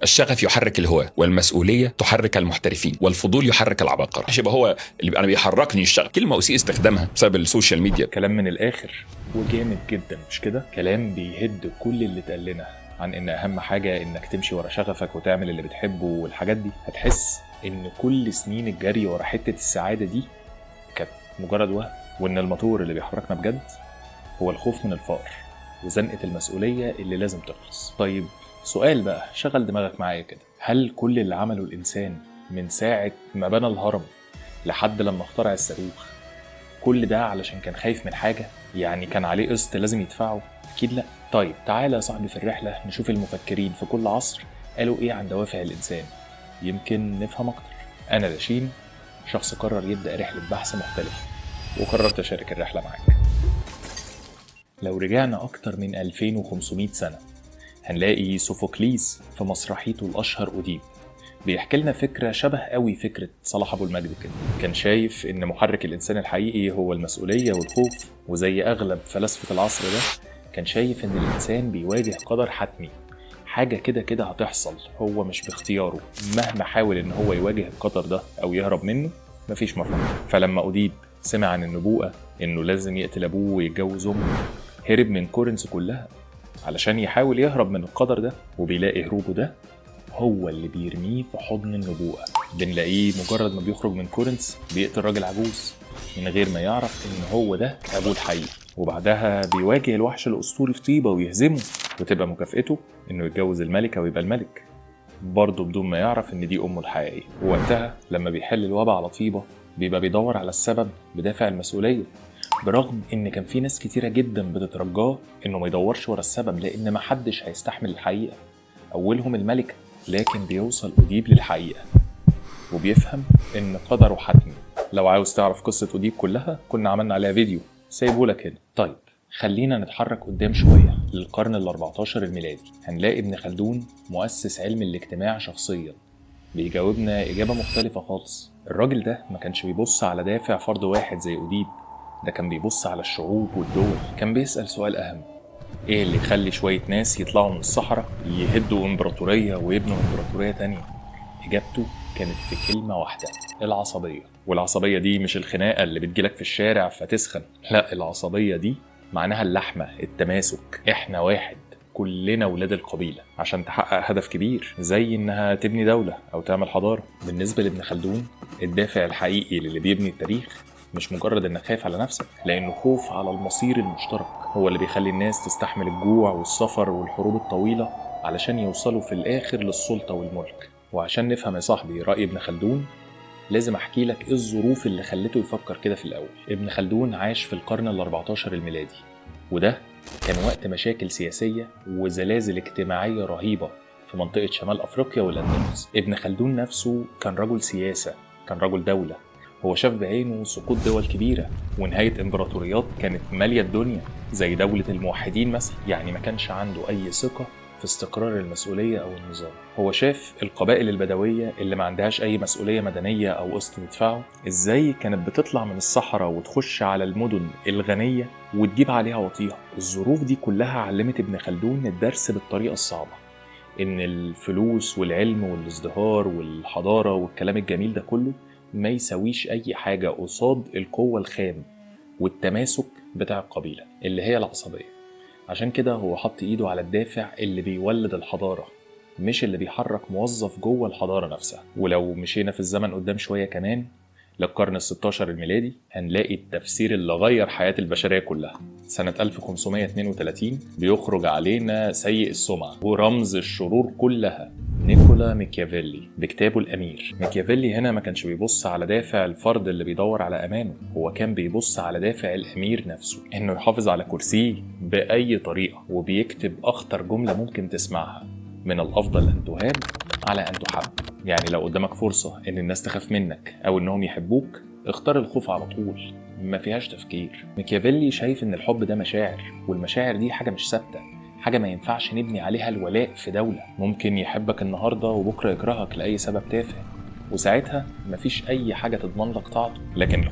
الشغف يحرك الهواة، والمسؤولية تحرك المحترفين، والفضول يحرك العباقرة. يبقى هو اللي أنا بيحركني الشغف. كلمة أسيء استخدامها بسبب السوشيال ميديا. كلام من الآخر وجامد جدا، مش كده؟ كلام بيهد كل اللي اتقال لنا عن إن أهم حاجة إنك تمشي ورا شغفك وتعمل اللي بتحبه والحاجات دي. هتحس إن كل سنين الجري ورا حتة السعادة دي كانت مجرد وهم، وإن الموتور اللي بيحركنا بجد هو الخوف من الفقر وزنقة المسؤولية اللي لازم تخلص. طيب سؤال بقى شغل دماغك معايا كده، هل كل اللي عمله الإنسان من ساعة ما بنى الهرم لحد لما اخترع الصاروخ كل ده علشان كان خايف من حاجة؟ يعني كان عليه قسط لازم يدفعه؟ أكيد لأ. طيب تعالى يا صاحبي في الرحلة نشوف المفكرين في كل عصر قالوا إيه عن دوافع الإنسان، يمكن نفهم أكتر. أنا لاشين، شخص قرر يبدأ رحلة بحث مختلفة وقررت أشارك الرحلة معاك. لو رجعنا أكتر من 2500 سنة هنلاقي سوفوكليس في مسرحيته الأشهر أوديب بيحكي لنا فكرة شبه قوي فكرة صلاح أبو المجد كده. كان شايف إن محرك الإنسان الحقيقي هو المسؤولية والخوف، وزي أغلب فلاسفة العصر ده كان شايف إن الإنسان بيواجه قدر حتمي، حاجة كده كده هتحصل هو مش باختياره، مهما حاول إن هو يواجه القدر ده أو يهرب منه مفيش مفر. فلما أوديب سمع عن النبوءة إنه لازم يقتل أبوه ويتجوز أمه، هرب من كورنث كلها علشان يحاول يهرب من القدر ده، وبيلاقي هروبه ده هو اللي بيرميه في حضن النبوءة. بنلاقيه مجرد ما بيخرج من كورنث بيقتل راجل عجوز من غير ما يعرف إن هو ده أبوه الحقيقي، وبعدها بيواجه الوحش الأسطوري في طيبة ويهزمه، وتبقى مكافئته إنه يتجوز الملكة ويبقى الملك برضه بدون ما يعرف إن دي أمه الحقيقية. ووقتها لما بيحل الوباء على طيبة بيبقى بيدور على السبب بدافع المسؤولية، برغم إن كان في ناس كتيرة جدا بتترجاه إنه ما يدورش ورا السبب لأن محدش هيستحمل الحقيقة، أولهم الملكة. لكن بيوصل أوديب للحقيقة وبيفهم إن قدره حتمي. لو عاوز تعرف قصة أوديب كلها كنا عملنا عليها فيديو سايبهولك هنا. طيب خلينا نتحرك قدام شوية للقرن ال14 الميلادي. هنلاقي ابن خلدون مؤسس علم الاجتماع شخصيا بيجاوبنا إجابة مختلفة خالص. الراجل ده ما كانش بيبص على دافع فرد واحد زي أوديب، ده كان بيبص على الشعوب والدول. كان بيسأل سؤال أهم، ايه اللي يخلي شوية ناس يطلعوا من الصحراء يهدوا امبراطورية ويبنوا امبراطورية تانية؟ اجابته كانت في كلمة واحدة، العصبية. والعصبية دي مش الخناقة اللي بتجيلك في الشارع فتسخن، لا، العصبية دي معناها اللحمة، التماسك، احنا واحد، كلنا ولاد القبيلة، عشان تحقق هدف كبير زي انها تبني دولة او تعمل حضارة. بالنسبة لابن خلدون الدافع الحقيقي للي بيبني التاريخ مش مجرد انك خايف على نفسك، لانه خوف على المصير المشترك هو اللي بيخلي الناس تستحمل الجوع والسفر والحروب الطويلة علشان يوصلوا في الاخر للسلطة والملك. وعشان نفهم يا صاحبي رأي ابن خلدون لازم احكي لك ايه الظروف اللي خلته يفكر كده في الاول. ابن خلدون عاش في القرن ال14 الميلادي، وده كان وقت مشاكل سياسية وزلازل اجتماعية رهيبة في منطقة شمال أفريقيا والأندلس. ابن خلدون نفسه كان رجل سياسة، كان رجل دولة، هو شاف بعينه سقوط دول كبيرة ونهاية امبراطوريات كانت مالية الدنيا زي دولة الموحدين مثلا. يعني ما كانش عنده أي ثقة في استقرار المسؤولية أو النظام. هو شاف القبائل البدوية اللي ما عندهاش أي مسؤولية مدنية أو قسط تدفعه إزاي كانت بتطلع من الصحراء وتخش على المدن الغنية وتجيب عليها وطيها. الظروف دي كلها علمت ابن خلدون الدرس بالطريقة الصعبة، إن الفلوس والعلم والازدهار والحضارة والكلام الجميل ده كله ما يسويش أي حاجة قصاد القوة الخام والتماسك بتاع القبيلة اللي هي العصبية. عشان كده هو حط إيده على الدافع اللي بيولد الحضارة، مش اللي بيحرك موظف جوه الحضارة نفسها. ولو مشينا في الزمن قدام شوية كمان للقرن ال16 الميلادي هنلاقي التفسير اللي غير حياة البشرية كلها. سنة 1532 بيخرج علينا سيء السمعة ورمز الشرور كلها، نيكولا ميكيافيلي بكتابه الأمير. ميكيافيلي هنا ما كانش بيبص على دافع الفرد اللي بيدور على أمانه، هو كان بيبص على دافع الأمير نفسه، إنه يحافظ على كرسيه بأي طريقة. وبيكتب أخطر جملة ممكن تسمعها، من الأفضل أن تهاب على أن تحب. يعني لو قدامك فرصة إن الناس تخاف منك أو إنهم يحبوك اختار الخوف على طول، ما فيهاش تفكير. ميكيافيلي شايف إن الحب ده مشاعر، والمشاعر دي حاجة مش ثابتة، حاجة ما ينفعش نبني عليها الولاء في دولة. ممكن يحبك النهاردة وبكرة يكرهك لأي سبب تافه، وساعتها مفيش أي حاجة تضمن لك طاعته. لكن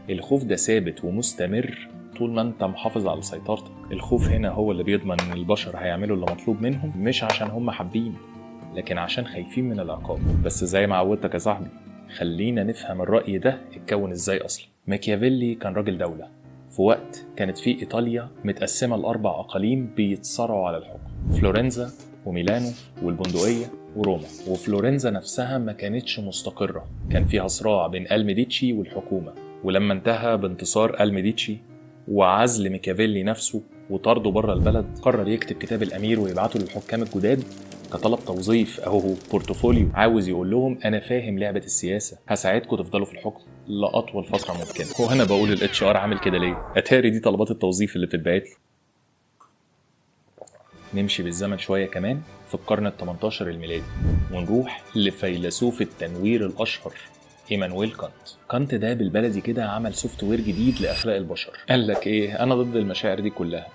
الخوف ده ثابت ومستمر طول ما انت محافظ على سيطرتك. الخوف هنا هو اللي بيضمن ان البشر هيعملوا اللي مطلوب منهم، مش عشان هم حابين، لكن عشان خايفين من العقاب. بس زي ما عودتك يا صاحبي، خلينا نفهم الرأي ده اتكون ازاي اصلا. ماكيافيلي كان راجل دولة في وقت كانت فيه ايطاليا متقسمة ل4 اقاليم بيتصارعوا على الحكم: فلورنزا وميلانو والبندقية وروما. وفلورنزا نفسها ما كانتش مستقرة، كان فيها صراع بين الميديتشي والحكومة. ولما انتهى بانتصار الميديتشي وعزل ميكافيلي نفسه وطرده بره البلد، قرر يكتب كتاب الأمير ويبعته للحكام الجداد كطلب توظيف أو بورتفوليو، عاوز يقول لهم أنا فاهم لعبة السياسة، هساعدكم تفضلوا في الحكم لأطول فترة ممكنة. وأنا بقول الاتش ار عامل كده ليه؟ أتاري دي طلبات التوظيف اللي بتتبعت له. نمشي بالزمن شوية كمان في القرن ال18 الميلادي ونروح لفيلسوف التنوير الأشهر إيمانويل كانت. كانت ده بالبلدي كده عمل سوفت وير جديد لأخلاق البشر. قال لك إيه؟ أنا ضد المشاعر دي كلها،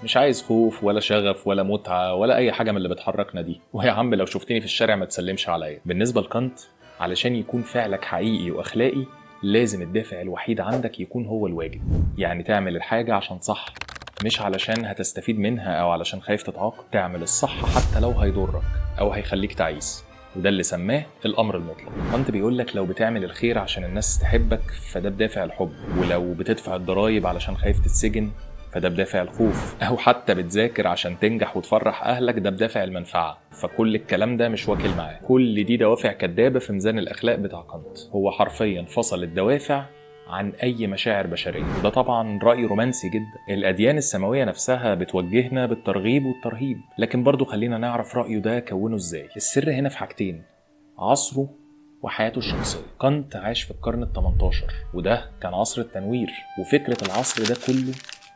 مش عايز خوف ولا شغف ولا متعة ولا أي حاجة من اللي بتحركنا دي، ويا عم لو شفتني في الشارع ما تسلمش عليا. بالنسبة لكانت، علشان يكون فعلك حقيقي وأخلاقي لازم الدافع الوحيد عندك يكون هو الواجب، يعني تعمل الحاجة عشان صح، مش علشان هتستفيد منها أو علشان خايف تتعاقب. تعمل الصح حتى لو هيضرك أو هيخليك تعيس، وده اللي سماه الأمر المطلق. كانت بيقول لك لو بتعمل الخير عشان الناس تحبك فده بدافع الحب، ولو بتدفع الضرايب علشان خايف تتسجن فده بدافع الخوف، أو حتى بتذاكر عشان تنجح وتفرح أهلك ده بدافع المنفعة. فكل الكلام ده مش واكل معاه، كل دي دوافع كدابة في ميزان الأخلاق بتاع كانت. هو حرفيا فصل الدوافع عن أي مشاعر بشرية، وده طبعا رأي رومانسي جدا. الأديان السماوية نفسها بتوجهنا بالترغيب والترهيب، لكن برضو خلينا نعرف رأيه ده كونه ازاي. السر هنا في حاجتين: عصره وحياته الشخصية. كانت عاش في القرن ال18 وده كان عصر التنوير، وفكرة العصر ده كله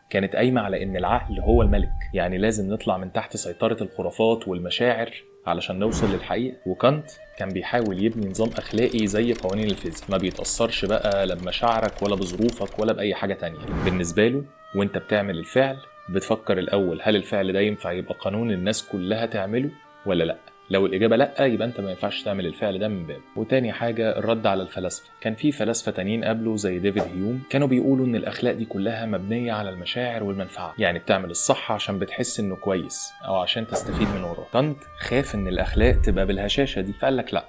كانت قايمة على إن العقل هو الملك، يعني لازم نطلع من تحت سيطرة الخرافات والمشاعر علشان نوصل للحقيقة. وكانت كان بيحاول يبني نظام أخلاقي زي قوانين الفيزياء، ما بيتأثرش بقى لا بمشاعرك ولا بظروفك ولا بأي حاجة تانية. بالنسبة له وانت بتعمل الفعل بتفكر الأول هل الفعل ده ينفع يبقى قانون الناس كلها تعمله ولا لأ. لو الإجابة لأ يبقى أنت ما ينفعش تعمل الفعل ده من باب. وتاني حاجة الرد على الفلاسفة. كان في فلاسفة تانيين قبله زي ديفيد هيوم كانوا بيقولوا إن الأخلاق دي كلها مبنية على المشاعر والمنفعة، يعني بتعمل الصح عشان بتحس إنه كويس أو عشان تستفيد من وراه. كانت خاف إن الأخلاق تبقى بالهشاشة دي، فقال لك لأ،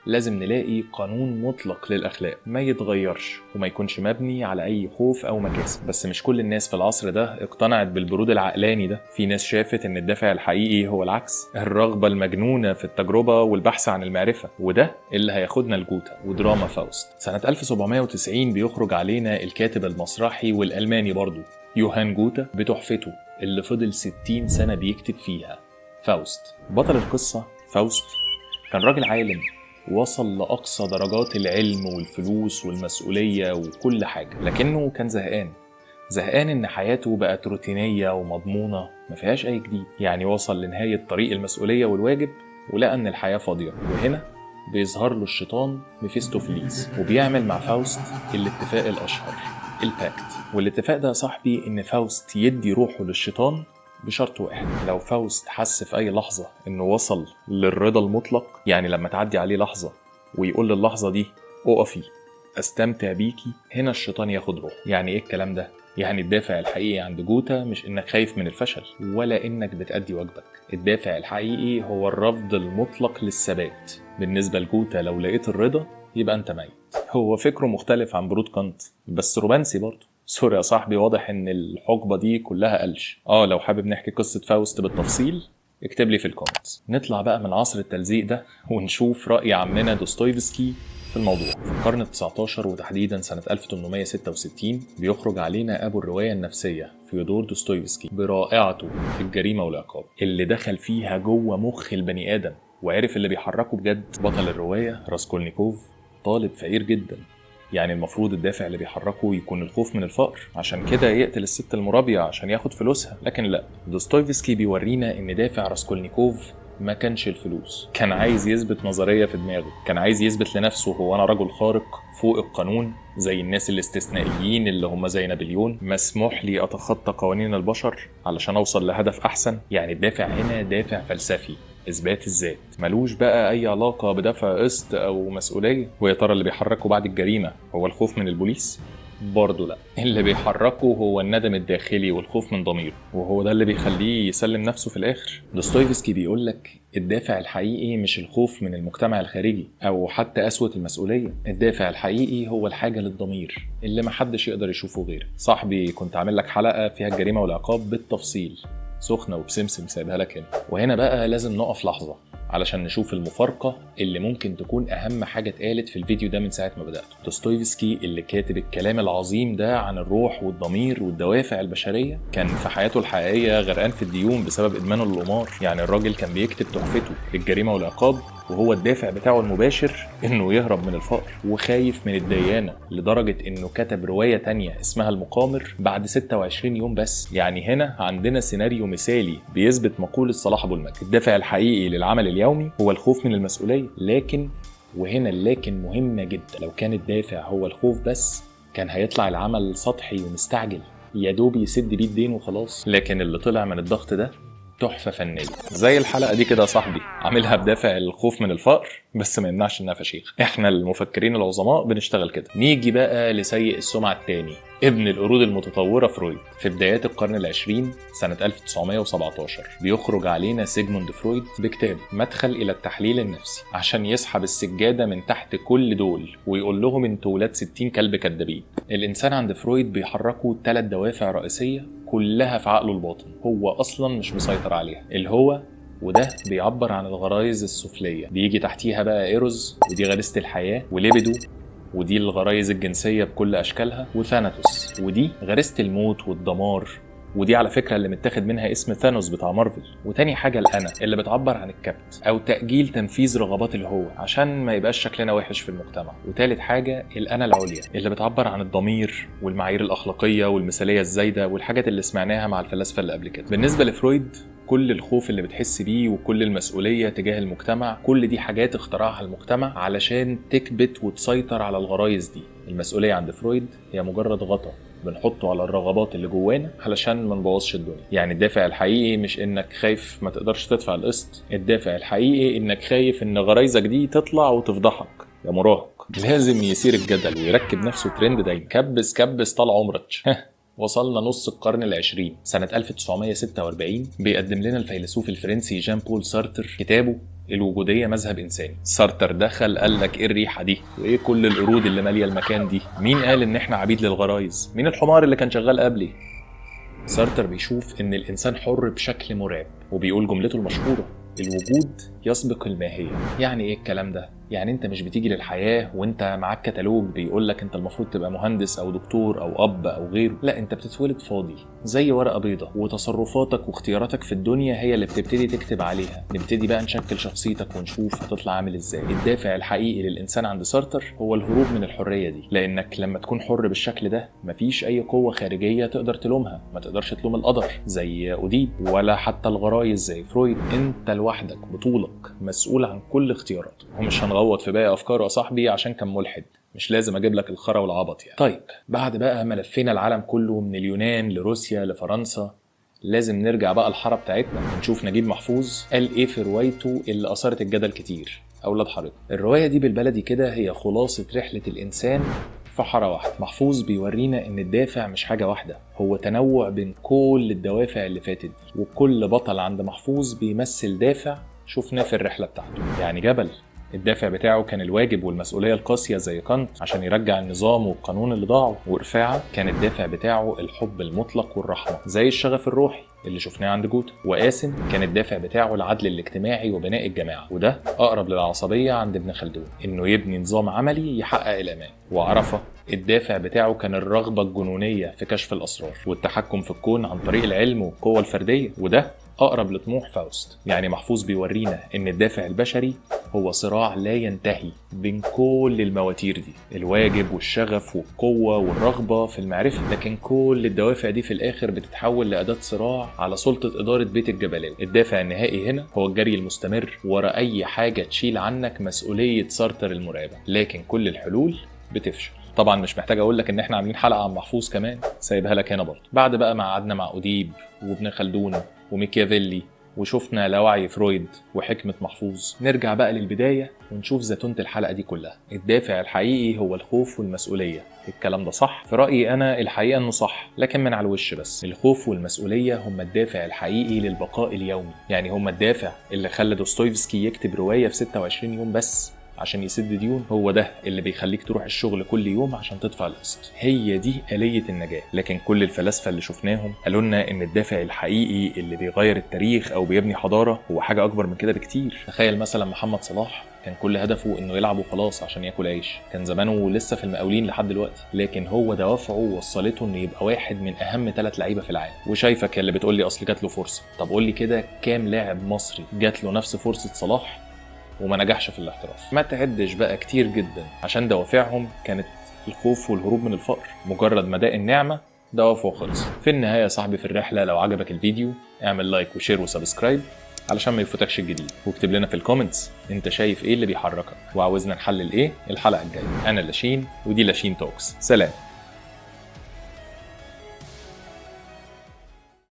لازم نلاقي قانون مطلق للأخلاق ما يتغيرش وما يكونش مبني على أي خوف أو مكاسب. بس مش كل الناس في العصر ده اقتنعت بالبرود العقلاني ده. في ناس شافت إن الدافع الحقيقي هو العكس، الرغبة المجنونة في التجربة والبحث عن المعرفة، وده اللي هياخدنا لجوتا ودراما فاوست. سنة 1790 بيخرج علينا الكاتب المسرحي والألماني برضو يوهان جوتا بتحفته اللي فضل 60 سنة بيكتب فيها، فاوست. بطل القصة فاوست كان راجل عالم وصل لأقصى درجات العلم والفلوس والمسؤولية وكل حاجة، لكنه كان زهقان إن حياته بقت روتينية ومضمونة ما فيهاش أي جديد. يعني وصل لنهاية طريق المسؤولية والواجب ولقى إن الحياة فاضية. وهنا بيظهر له الشيطان ميفيستوفيليس وبيعمل مع فاوست الاتفاق الأشهر، الباكت. والاتفاق ده يا صاحبي إن فاوست يدي روحه للشيطان بشرط واحد: لو فاوست حس في أي لحظة إنه وصل للرضا المطلق، يعني لما تعدي عليه لحظة ويقول للحظة دي أقفي أستمتع بيكي، هنا الشيطان ياخد روح. يعني إيه الكلام ده؟ يعني الدافع الحقيقي عند جوتا مش إنك خايف من الفشل ولا إنك بتأدي واجبك، الدافع الحقيقي هو الرفض المطلق للثبات. بالنسبة لجوتا لو لقيت الرضا يبقى أنت ميت. هو فكره مختلف عن برود كانت بس رومانسي برضه. سوري يا صاحبي، واضح ان الحقبة دي كلها قلش. لو حابب نحكي قصة فاوست بالتفصيل اكتب لي في الكومنتس. نطلع بقى من عصر التلزيق ده ونشوف رأي عمنا دوستويفسكي في الموضوع. في القرن ال19 وتحديدا سنة 1866 بيخرج علينا أبو الرواية النفسية فيودور دوستويفسكي برائعته الجريمة والعقاب، اللي دخل فيها جوه مخ البني آدم وعرف اللي بيحركه بجد. بطل الرواية راسكولنيكوف طالب فقير جدا، يعني المفروض الدافع اللي بيحركه يكون الخوف من الفقر، عشان كده يقتل الست المرابية عشان ياخد فلوسها. لكن لا، دوستويفسكي بيورينا ان دافع راسكولنيكوف ما كانش الفلوس، كان عايز يثبت نظرية في دماغه، كان عايز يثبت لنفسه هو انا رجل خارق فوق القانون زي الناس الاستثنائيين اللي هم زي نابليون، مسموح لي اتخطى قوانين البشر علشان اوصل لهدف احسن. يعني الدافع هنا دافع فلسفي، اثبات الذات، ملوش بقى اي علاقة بدفع قسط او مسؤولية. ويا ترى اللي بيحركه بعد الجريمة هو الخوف من البوليس؟ برضه لا، اللي بيحركه هو الندم الداخلي والخوف من ضميره، وهو ده اللي بيخليه يسلم نفسه في الآخر. دوستويفسكي بيقولك الدافع الحقيقي مش الخوف من المجتمع الخارجي أو حتى قسوة المسؤولية، الدافع الحقيقي هو الحاجة للضمير اللي محدش يقدر يشوفه غيرك. صاحبي كنت عامل لك حلقة فيها الجريمة والعقاب بالتفصيل، سخنة وبسمسم سايبها لك هنا. وهنا بقى لازم نقف لحظة علشان نشوف المفارقة اللي ممكن تكون أهم حاجة اتقالت في الفيديو ده من ساعة ما بدأت. دوستويفسكي اللي كاتب الكلام العظيم ده عن الروح والضمير والدوافع البشرية كان في حياته الحقيقية غرقان في الديون بسبب إدمانه للقمار. يعني الراجل كان بيكتب تحفته الجريمة والعقاب وهو الدافع بتاعه المباشر انه يهرب من الفقر، وخايف من الديانة لدرجة انه كتب رواية تانية اسمها المقامر بعد 26 يوم بس. يعني هنا عندنا سيناريو مثالي بيثبت مقولة صلاح أبو المجد، الدافع الحقيقي للعمل اليومي هو الخوف من المسؤولية. لكن وهنا اللكن مهمة جدا، لو كان الدافع هو الخوف بس كان هيطلع العمل سطحي ومستعجل يا دوب يسد بيه الدين وخلاص. لكن اللي طلع من الضغط ده تحفة فنية، زي الحلقة دي كده يا صاحبي، عاملها بدافع الخوف من الفقر بس ما يمنعش انها فشيخ. احنا المفكرين العظماء بنشتغل كده. نيجي بقى لسيء السمعة التاني، ابن القرود المتطورة فرويد. في بدايات القرن العشرين سنة 1917 بيخرج علينا سيجموند فرويد بكتاب مدخل إلى التحليل النفسي عشان يسحب السجادة من تحت كل دول ويقول لهم انتوا ولاد 60 كلب كدابين. الإنسان عند فرويد بيحركوا 3 دوافع رئيسية كلها في عقله الباطن هو أصلا مش مسيطر عليها، الهوى، وده بيعبر عن الغرائز السفلية، بيجي تحتيها بقى ايروز ودي غريزة الحياة، وليبيدو ودي الغرائز الجنسية بكل أشكالها، وثاناتوس ودي غريزة الموت والدمار، ودي على فكرة اللي متاخد منها اسم ثانوس بتاع مارفل. وتاني حاجة الأنا اللي بتعبر عن الكبت أو تأجيل تنفيذ رغبات الهوى عشان ما يبقاش شكلنا وحش في المجتمع. وتالت حاجة الأنا العليا اللي بتعبر عن الضمير والمعايير الأخلاقية والمثالية الزايدة والحاجات اللي سمعناها مع الفلاسفة اللي قبل كده. بالنسبة لفرويد كل الخوف اللي بتحس بيه وكل المسؤولية تجاه المجتمع كل دي حاجات اخترعها المجتمع علشان تكبت وتسيطر على الغرائز دي. المسؤولية عند فرويد هي مجرد غطاء بنحطه على الرغبات اللي جوانا علشان ما نبوظش الدنيا. يعني الدافع الحقيقي مش انك خايف ما تقدرش تدفع القسط، الدافع الحقيقي انك خايف ان غرايزك دي تطلع وتفضحك يا مراهق. لازم يثير الجدل ويركب نفسه ترند دايما، كبس طال عمرك. وصلنا نص القرن العشرين سنة 1946 بيقدم لنا الفيلسوف الفرنسي جان بول سارتر كتابه الوجودية مذهب إنساني. سارتر دخل قال لك إيه الريحة دي؟ وإيه كل القرود اللي مالية المكان دي؟ مين قال إن إحنا عبيد للغرايز؟ مين الحمار اللي كان شغال قبلي؟ سارتر بيشوف إن الإنسان حر بشكل مرعب وبيقول جملته المشهورة الوجود يسبق الماهية. يعني إيه الكلام ده؟ يعني انت مش بتيجي للحياة وانت معاك كتالوج بيقولك انت المفروض تبقى مهندس او دكتور او اب او غيره، لا انت بتتولد فاضي زي ورقة بيضة، وتصرفاتك واختياراتك في الدنيا هي اللي بتبتدي تكتب عليها. نبتدي بقى نشكل شخصيتك ونشوف هتطلع عامل ازاي. الدافع الحقيقي للانسان عند سارتر هو الهروب من الحرية دي، لانك لما تكون حر بالشكل ده مفيش اي قوة خارجية تقدر تلومها. ما تقدرش تلوم القدر زي أوديب ولا حتى الغرايز زي فرويد. انت لوحدك بطولك مسؤول عن كل اختياراتك. ومش هنغوط في باقي افكاره يا صاحبي عشان كان ملحد، مش لازم اجيب لك الخرا والعبط يعني. طيب بعد بقى ما لفينا العالم كله من اليونان لروسيا لفرنسا، لازم نرجع بقى الحاره بتاعتنا ونشوف نجيب محفوظ قال ايه في روايته اللي اثارت الجدل كتير، اولاد حارتنا. الروايه دي بالبلدي كده هي خلاصه رحله الانسان في حاره واحده. محفوظ بيورينا ان الدافع مش حاجه واحده، هو تنوع بين كل الدوافع اللي فاتت دي، وكل بطل عند محفوظ بيمثل دافع شفناه في الرحله بتاعته. يعني جبل الدافع بتاعه كان الواجب والمسؤولية القاسية زي كانت عشان يرجع النظام والقانون اللي ضاعوا، ورفاعة كان الدافع بتاعه الحب المطلق والرحمة زي الشغف الروحي اللي شفناه عند جوتا، وقاسم كان الدافع بتاعه العدل الاجتماعي وبناء الجماعة، وده أقرب للعصبية عند ابن خلدون إنه يبني نظام عملي يحقق الأمان. وعرفة الدافع بتاعه كان الرغبة الجنونية في كشف الأسرار والتحكم في الكون عن طريق العلم والقوة الفردية، وده أقرب لطموح فاوست. يعني محفوظ بيورينا إن الدافع البشري هو صراع لا ينتهي بين كل المواتير دي، الواجب والشغف والقوة والرغبة في المعرفة، لكن كل الدوافع دي في الآخر بتتحول لأداة صراع على سلطة إدارة بيت الجبلاوي. الدافع النهائي هنا هو الجري المستمر ورا أي حاجة تشيل عنك مسؤولية سارتر المرعبة، لكن كل الحلول بتفشل. طبعا مش محتاج اقول لك ان احنا عاملين حلقه عن محفوظ كمان، سايبها لك هنا برضه. بعد بقى ما قعدنا مع أوديب وابن خلدون وميكيافيلي وشفنا لا وعي فرويد وحكمة محفوظ. نرجع بقى للبداية ونشوف زتونة الحلقة دي كلها. الدافع الحقيقي هو الخوف والمسؤولية. الكلام ده صح؟ في رأيي أنا الحقيقة إنه صح، لكن من على الوش بس. الخوف والمسؤولية هم الدافع الحقيقي للبقاء اليومي، يعني هم الدافع اللي خلى دوستويفسكي يكتب رواية في 26 يوم بس عشان يسد ديون. هو ده اللي بيخليك تروح الشغل كل يوم عشان تدفع القسط. هي دي آلية النجاة. لكن كل الفلاسفة اللي شفناهم قالوا لنا ان الدافع الحقيقي اللي بيغير التاريخ او بيبني حضارة هو حاجة اكبر من كده بكتير. تخيل مثلا محمد صلاح كان كل هدفه انه يلعب وخلاص عشان ياكل عيش، كان زمانه لسه في المقاولين لحد دلوقتي. لكن هو دوافعه وصلته انه يبقى واحد من اهم 3 لعيبه في العالم. وشايفك اللي بتقول لي اصل جات له فرصه. طب قول لي كده كام لاعب مصري جات له نفس فرصه صلاح وما نجحش في الاحتراف؟ ما تعدش بقى كتير جدا، عشان دوافعهم كانت الخوف والهروب من الفقر. مجرد ما داق النعمه دوافعه خلص. في النهايه يا صاحبي في الرحله، لو عجبك الفيديو اعمل لايك وشير وسبسكرايب علشان ما يفوتكش الجديد، واكتب لنا في الكومنتس انت شايف ايه اللي بيحركك وعاوزنا نحلل ايه الحلقه الجايه. انا لاشين ودي لاشين توكس. سلام.